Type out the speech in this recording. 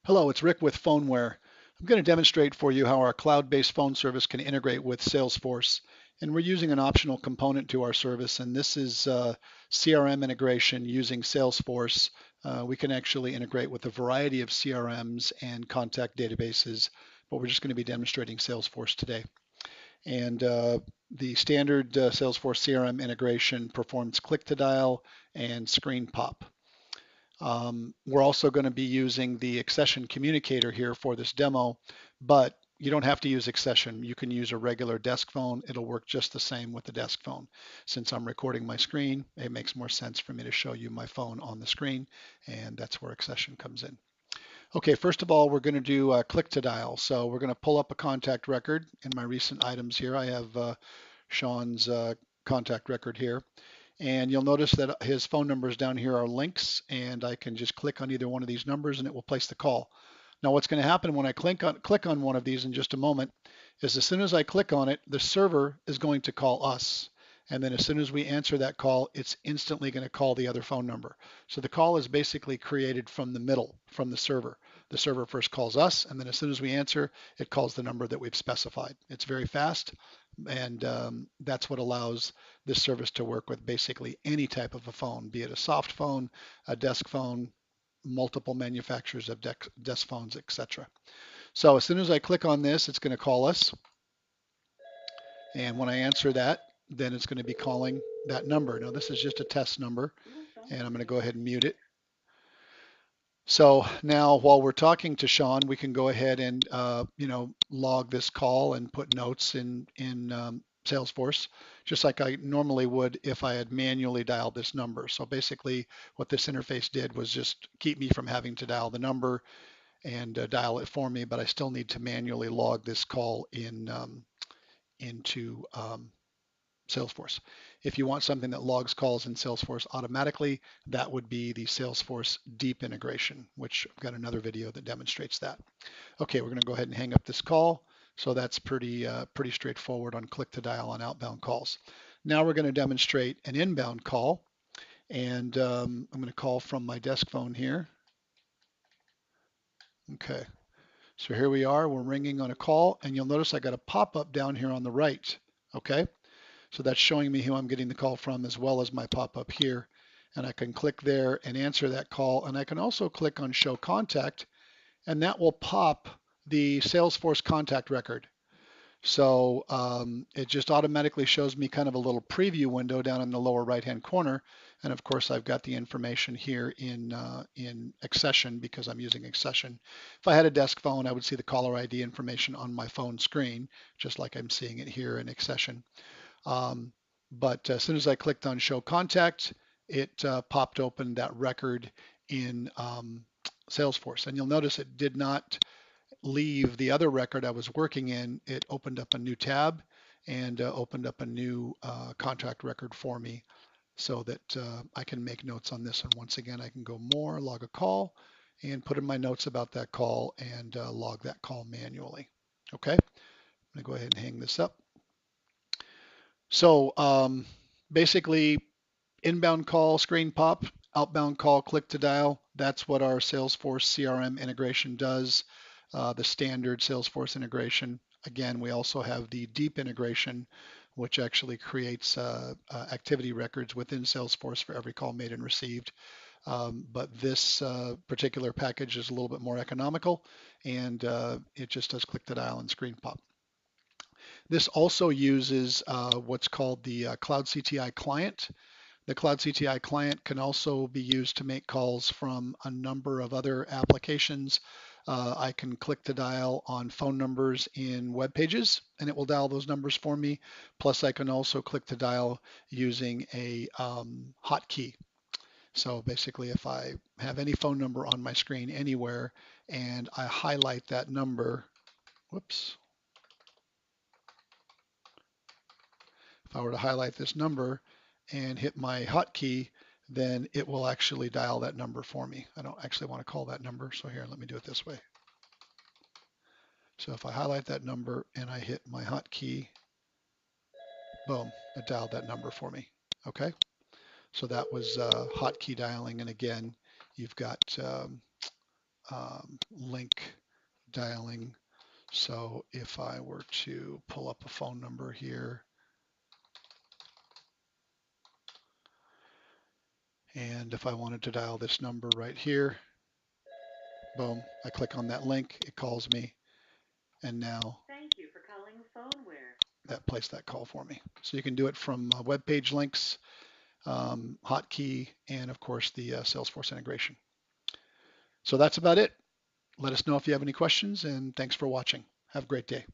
Hello, it's Rick with Phoneware. I'm going to demonstrate for you how our cloud-based phone service can integrate with Salesforce. And we're using an optional component to our service, and this is CRM integration using Salesforce. We can actually integrate with a variety of CRMs and contact databases, but we're just going to be demonstrating Salesforce today. And the standard Salesforce CRM integration performs click-to-dial and screen pop. We're also going to be using the accession communicator here for this demo, but you don't have to use accession. You can use a regular desk phone. It'll work just the same with the desk phone. Since I'm recording my screen, it makes more sense for me to show you my phone on the screen, and that's where accession comes in. Okay, first of all, we're going to do click to dial. So we're going to pull up a contact record. In my recent items here, I have Sean's contact record here. And you'll notice that his phone numbers down here are links, and I can just click on either one of these numbers and it will place the call. Now what's going to happen when I click on one of these in just a moment is as soon as I click on it, the server is going to call us. And then as soon as we answer that call, it's instantly going to call the other phone number. So the call is basically created from the middle, from the server. The server first calls us, and then as soon as we answer, it calls the number that we've specified. It's very fast, and that's what allows this service to work with basically any type of a phone, be it a soft phone, a desk phone, multiple manufacturers of desk phones, etc. So as soon as I click on this, it's going to call us. And when I answer that, then it's going to be calling that number. Now this is just a test number, and I'm going to go ahead and mute it. So now while we're talking to Sean, we can go ahead and log this call and put notes in Salesforce, just like I normally would if I had manually dialed this number. So basically what this interface did was just keep me from having to dial the number and dial it for me, but I still need to manually log this call into Salesforce. If you want something that logs calls in Salesforce automatically, that would be the Salesforce deep integration, which I've got another video that demonstrates that. Okay, we're going to go ahead and hang up this call. So that's pretty straightforward on click to dial on outbound calls. Now we're going to demonstrate an inbound call, and I'm going to call from my desk phone here. Okay, so here we are. We're ringing on a call, and you'll notice I got a pop-up down here on the right. Okay. So that's showing me who I'm getting the call from as well as my pop-up here. And I can click there and answer that call. And I can also click on Show Contact, and that will pop the Salesforce contact record. So it just automatically shows me kind of a little preview window down in the lower right-hand corner. And of course, I've got the information here in Accession because I'm using Accession. If I had a desk phone, I would see the caller ID information on my phone screen, just like I'm seeing it here in Accession. But as soon as I clicked on Show Contact, it popped open that record in Salesforce. And you'll notice it did not leave the other record I was working in. It opened up a new tab and opened up a new contract record for me so that I can make notes on this. And once again, I can go more, log a call, and put in my notes about that call and log that call manually. Okay, I'm going to go ahead and hang this up. So basically, inbound call, screen pop, outbound call, click to dial. That's what our Salesforce CRM integration does, the standard Salesforce integration. Again, we also have the deep integration, which actually creates activity records within Salesforce for every call made and received. But this particular package is a little bit more economical, and it just does click to dial and screen pop. This also uses what's called the Cloud CTI client. The Cloud CTI client can also be used to make calls from a number of other applications. I can click to dial on phone numbers in web pages, and it will dial those numbers for me. Plus, I can also click to dial using a hotkey. So basically, if I have any phone number on my screen anywhere and I highlight that number, whoops, if I were to highlight this number and hit my hotkey, then it will actually dial that number for me. I don't actually want to call that number, so here, let me do it this way. So if I highlight that number and I hit my hotkey, boom, it dialed that number for me. Okay, so that was hotkey dialing, and again, you've got link dialing. So if I were to pull up a phone number here, and if I wanted to dial this number right here, boom, I click on that link, it calls me, and now Thank you for calling Phoneware. that placed that call for me. So you can do it from web page links, hotkey, and of course the Salesforce integration. So that's about it. Let us know if you have any questions, and thanks for watching. Have a great day.